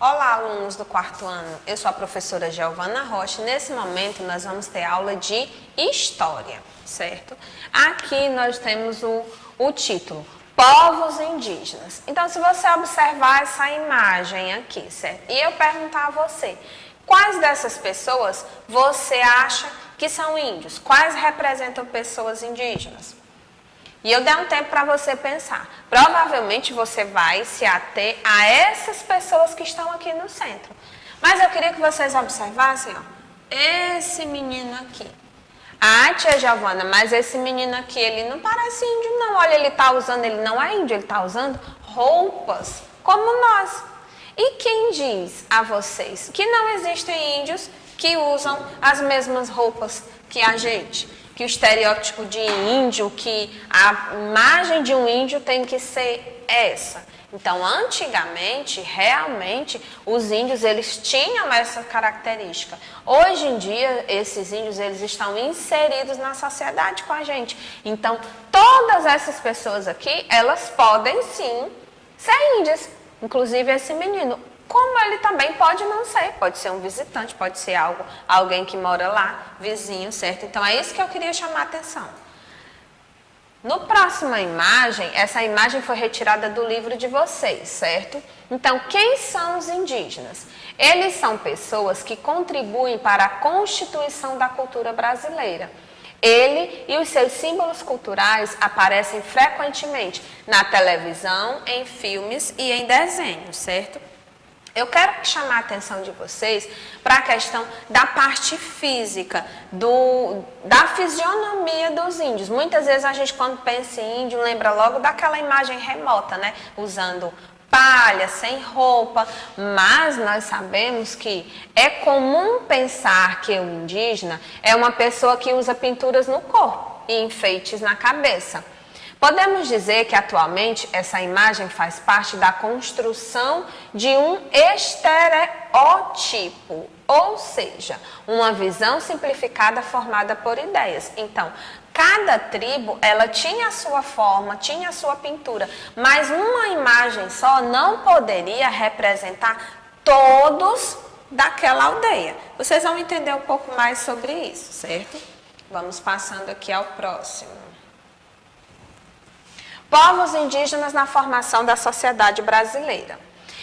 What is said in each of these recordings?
Olá, alunos do quarto ano. Eu sou a professora Giovana Rocha. Nesse momento, nós vamos ter aula de História, certo? Aqui nós temos o título, Povos Indígenas. Então, se você observar essa imagem aqui, certo? E eu perguntar a você, quais dessas pessoas você acha que são índios? Quais representam pessoas indígenas? E eu dei um tempo para você pensar. Provavelmente você vai se ater a essas pessoas que estão aqui no centro. Mas eu queria que vocês observassem, ó, esse menino aqui. Ah, tia Giovana, mas esse menino aqui, ele não parece índio não. Olha, ele não é índio, ele está usando roupas como nós. E quem diz a vocês que não existem índios que usam as mesmas roupas que a gente? Que o estereótipo de índio, que a imagem de um índio tem que ser essa. Então, antigamente, realmente, os índios, eles tinham essa característica. Hoje em dia, esses índios, eles estão inseridos na sociedade com a gente. Então, todas essas pessoas aqui, elas podem sim ser índias. Inclusive esse menino. Como ele também pode não ser, pode ser um visitante, pode ser alguém que mora lá, vizinho, certo? Então é isso que eu queria chamar a atenção. No próxima imagem, essa imagem foi retirada do livro de vocês, certo? Então, quem são os indígenas? Eles são pessoas que contribuem para a constituição da cultura brasileira. Ele e os seus símbolos culturais aparecem frequentemente na televisão, em filmes e em desenhos, certo? Eu quero chamar a atenção de vocês para a questão da parte física, da fisionomia dos índios. Muitas vezes a gente, quando pensa em índio, lembra logo daquela imagem remota, né? Usando palha, sem roupa, mas nós sabemos que é comum pensar que o indígena é uma pessoa que usa pinturas no corpo e enfeites na cabeça. Podemos dizer que atualmente essa imagem faz parte da construção de um estereótipo, ou seja, uma visão simplificada formada por ideias. Então, cada tribo, ela tinha a sua forma, tinha a sua pintura, mas uma imagem só não poderia representar todos daquela aldeia. Vocês vão entender um pouco mais sobre isso, certo? Vamos passando aqui ao próximo. Povos indígenas na formação da sociedade brasileira.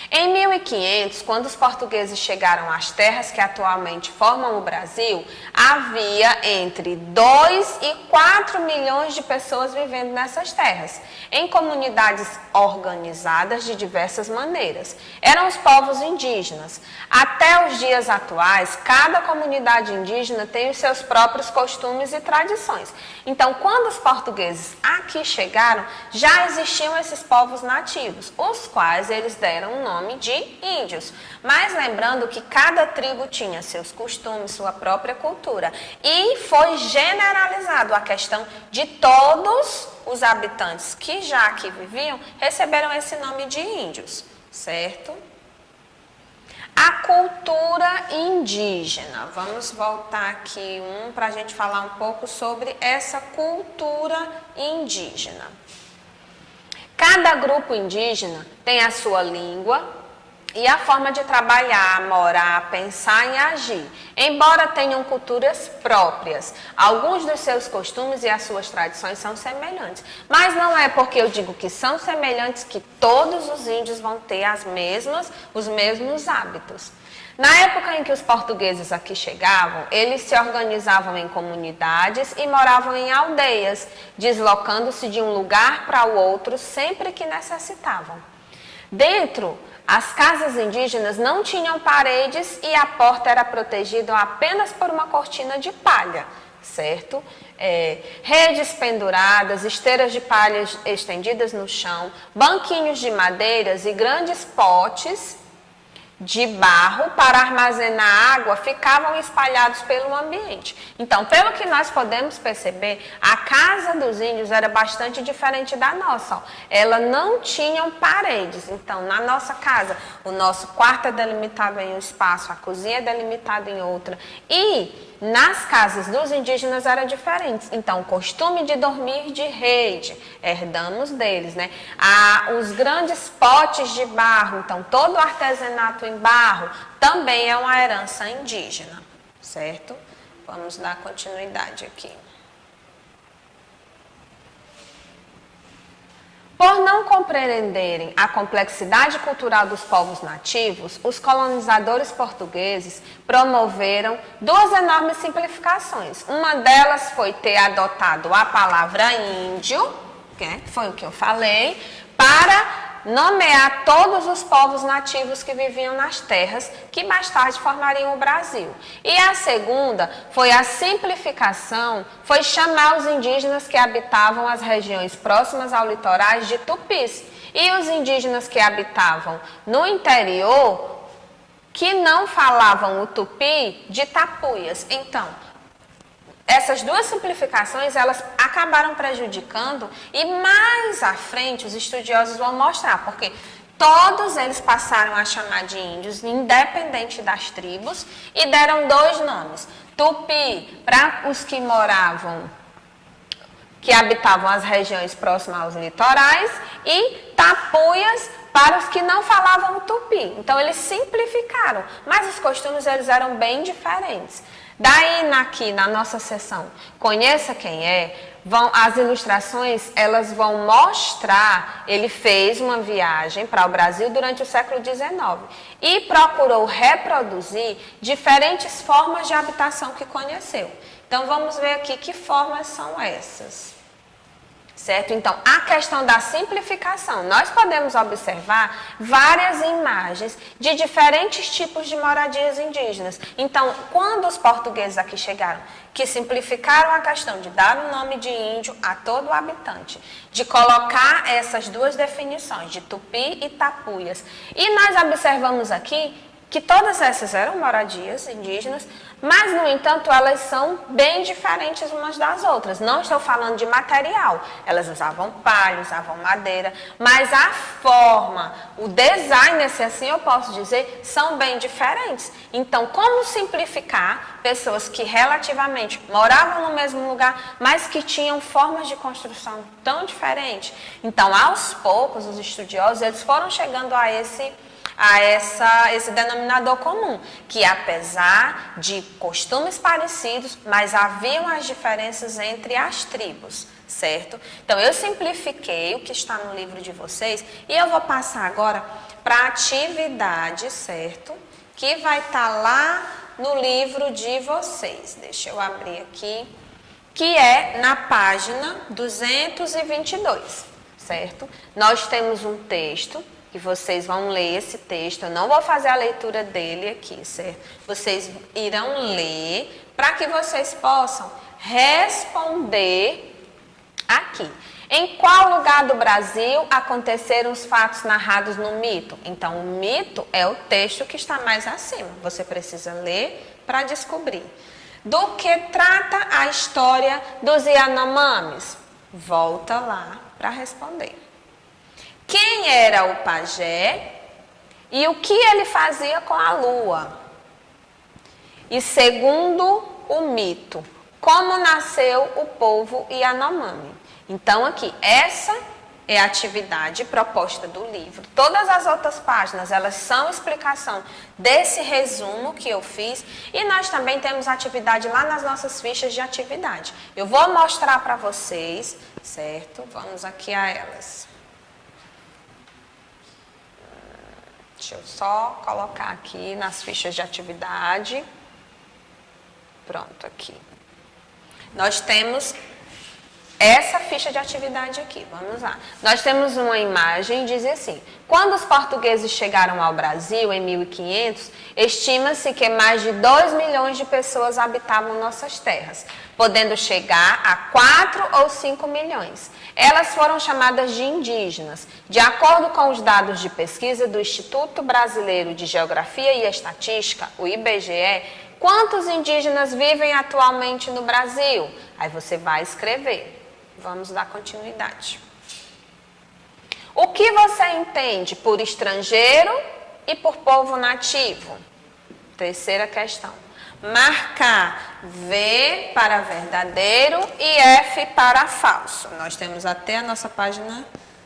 Em 1500, quando os portugueses chegaram às terras que atualmente formam o Brasil, havia entre 2 e 4 milhões de pessoas vivendo nessas terras, em comunidades organizadas de diversas maneiras. Eram os povos indígenas. Até os dias atuais, cada comunidade indígena tem os seus próprios costumes e tradições. Então, quando os portugueses aqui chegaram, já existiam esses povos nativos, os quais eles deram o nome de índios. Mas lembrando que cada tribo tinha seus costumes, sua própria cultura. E foi generalizado a questão de todos os habitantes que já aqui viviam, receberam esse nome de índios, certo? A cultura indígena. Vamos voltar aqui para a gente falar um pouco sobre essa cultura indígena. Cada grupo indígena tem a sua língua e a forma de trabalhar, morar, pensar e agir. Embora tenham culturas próprias, alguns dos seus costumes e as suas tradições são semelhantes. Mas não é porque eu digo que são semelhantes que todos os índios vão ter os mesmos hábitos. Na época em que os portugueses aqui chegavam, eles se organizavam em comunidades e moravam em aldeias, deslocando-se de um lugar para o outro sempre que necessitavam. Dentro, as casas indígenas não tinham paredes e a porta era protegida apenas por uma cortina de palha, certo? Redes penduradas, esteiras de palha estendidas no chão, banquinhos de madeiras e grandes potes de barro para armazenar água ficavam espalhados pelo ambiente. Então, pelo que nós podemos perceber, a casa dos índios era bastante diferente da nossa. Ó. Ela não tinha paredes. Então, na nossa casa, o nosso quarto é delimitado em um espaço, a cozinha é delimitada em outra. E nas casas dos indígenas era diferente. Então, o costume de dormir de rede, herdamos deles, né? Os grandes potes de barro, então todo o artesanato em barro também é uma herança indígena, certo? Vamos dar continuidade aqui. Por não compreenderem a complexidade cultural dos povos nativos, os colonizadores portugueses promoveram duas enormes simplificações. Uma delas foi ter adotado a palavra índio, que foi o que eu falei, para nomear todos os povos nativos que viviam nas terras, que mais tarde formariam o Brasil. E a segunda foi a simplificação, foi chamar os indígenas que habitavam as regiões próximas ao litorais de tupis. E os indígenas que habitavam no interior, que não falavam o tupi, de tapuias. Então, essas duas simplificações, elas acabaram prejudicando e mais à frente os estudiosos vão mostrar, porque todos eles passaram a chamar de índios, independente das tribos, e deram dois nomes. Tupi, para os que moravam, que habitavam as regiões próximas aos litorais, e tapuias para os que não falavam o tupi. Então, eles simplificaram, mas os costumes eles eram bem diferentes. Daí, aqui na nossa sessão, Conheça Quem É, as ilustrações elas vão mostrar, ele fez uma viagem para o Brasil durante o século XIX e procurou reproduzir diferentes formas de habitação que conheceu. Então, vamos ver aqui que formas são essas. Certo? Então, a questão da simplificação, nós podemos observar várias imagens de diferentes tipos de moradias indígenas. Então, quando os portugueses aqui chegaram, que simplificaram a questão de dar o nome de índio a todo o habitante, de colocar essas duas definições, de tupi e tapuias. E nós observamos aqui que todas essas eram moradias indígenas, mas, no entanto, elas são bem diferentes umas das outras. Não estou falando de material. Elas usavam palha, usavam madeira, mas a forma, o design, se assim eu posso dizer, são bem diferentes. Então, como simplificar pessoas que relativamente moravam no mesmo lugar, mas que tinham formas de construção tão diferentes? Então, aos poucos, os estudiosos eles foram chegando a esse denominador comum, que apesar de costumes parecidos, mas haviam as diferenças entre as tribos, certo? Então, eu simplifiquei o que está no livro de vocês e eu vou passar agora para a atividade, certo? Que vai estar lá no livro de vocês. Deixa eu abrir aqui, que é na página 222, certo? Nós temos um texto que vocês vão ler esse texto, eu não vou fazer a leitura dele aqui, certo? Vocês irão ler para que vocês possam responder aqui. Em qual lugar do Brasil aconteceram os fatos narrados no mito? Então, o mito é o texto que está mais acima. Você precisa ler para descobrir. Do que trata a história dos Yanomamis? Volta lá para responder. Quem era o pajé e o que ele fazia com a lua? E segundo o mito, como nasceu o povo Yanomami? Então aqui, essa é a atividade proposta do livro. Todas as outras páginas, elas são explicação desse resumo que eu fiz. E nós também temos atividade lá nas nossas fichas de atividade. Eu vou mostrar para vocês, certo? Vamos aqui a elas. Deixa eu só colocar aqui nas fichas de atividade. Pronto, aqui. Nós temos essa ficha de atividade aqui, vamos lá. Nós temos uma imagem, diz assim: quando os portugueses chegaram ao Brasil em 1500, estima-se que mais de 2 milhões de pessoas habitavam nossas terras, podendo chegar a 4 ou 5 milhões. Elas foram chamadas de indígenas. De acordo com os dados de pesquisa do Instituto Brasileiro de Geografia e Estatística, o IBGE, quantos indígenas vivem atualmente no Brasil? Aí você vai escrever. Vamos dar continuidade. O que você entende por estrangeiro e por povo nativo? Terceira questão. marcar V para verdadeiro e F para falso. Nós temos até a nossa página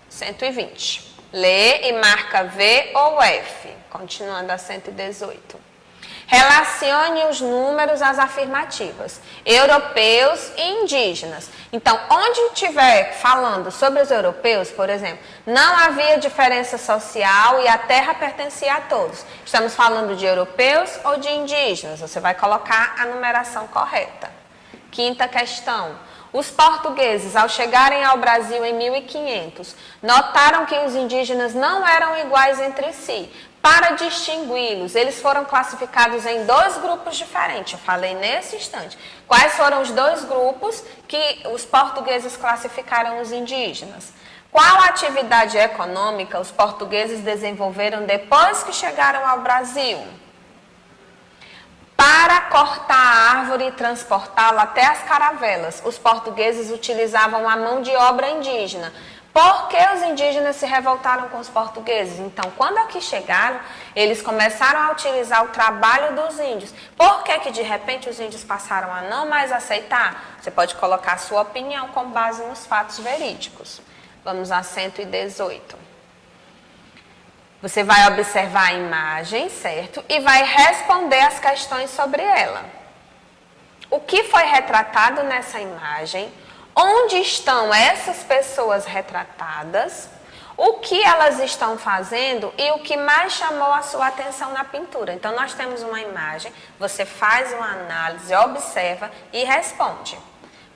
120. Lê e marca V ou F. Continuando a 118. Relacione os números às afirmativas. Europeus e indígenas. Então, onde estiver falando sobre os europeus, por exemplo, não havia diferença social e a terra pertencia a todos. Estamos falando de europeus ou de indígenas? Você vai colocar a numeração correta. Quinta questão. Os portugueses, ao chegarem ao Brasil em 1500, notaram que os indígenas não eram iguais entre si. Para distingui-los, eles foram classificados em dois grupos diferentes. Eu falei nesse instante. Quais foram os dois grupos que os portugueses classificaram os indígenas? Qual atividade econômica os portugueses desenvolveram depois que chegaram ao Brasil? Para cortar a árvore e transportá-la até as caravelas, os portugueses utilizavam a mão de obra indígena. Por que os indígenas se revoltaram com os portugueses? Então, quando aqui chegaram, eles começaram a utilizar o trabalho dos índios. Por que que de repente os índios passaram a não mais aceitar? Você pode colocar a sua opinião com base nos fatos verídicos. Vamos a 118. Você vai observar a imagem, certo? E vai responder as questões sobre ela. O que foi retratado nessa imagem? Onde estão essas pessoas retratadas? O que elas estão fazendo e o que mais chamou a sua atenção na pintura? Então, nós temos uma imagem, você faz uma análise, observa e responde.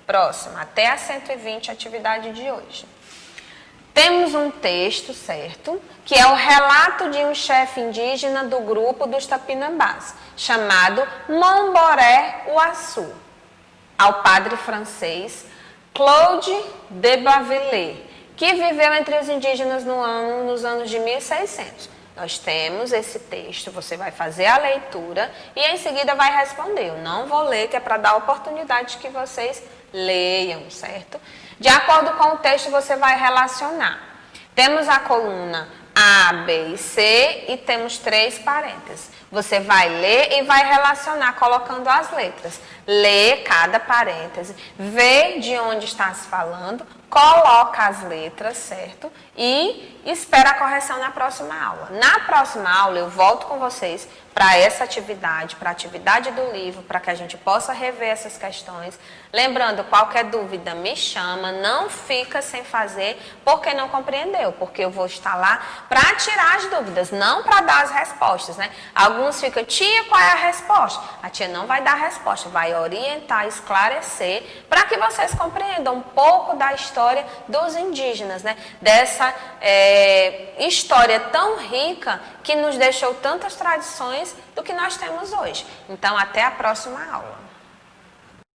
Próximo, até a 120, atividade de hoje. Temos um texto, certo? Que é o relato de um chefe indígena do grupo dos Tupinambás, chamado Momboré Uaçu, ao padre francês Claude de Bavillers, que viveu entre os indígenas nos anos de 1600. Nós temos esse texto, você vai fazer a leitura e em seguida vai responder. Eu não vou ler, que é para dar a oportunidade que vocês leiam, certo? De acordo com o texto, você vai relacionar. Temos a coluna A, B e C e temos 3 parênteses. Você vai ler e vai relacionar colocando as letras. Lê cada parêntese, vê de onde está se falando, coloca as letras, certo? E espera a correção na próxima aula. Na próxima aula eu volto com vocês para essa atividade, para a atividade do livro, para que a gente possa rever essas questões. Lembrando, qualquer dúvida me chama, não fica sem fazer porque não compreendeu, porque eu vou estar lá para tirar as dúvidas, não para dar as respostas, né? Alguns ficam, tia, qual é a resposta? A tia não vai dar a resposta, vai orientar, esclarecer, para que vocês compreendam um pouco da história dos indígenas, né? Dessa história tão rica que nos deixou tantas tradições do que nós temos hoje. Então, até a próxima aula.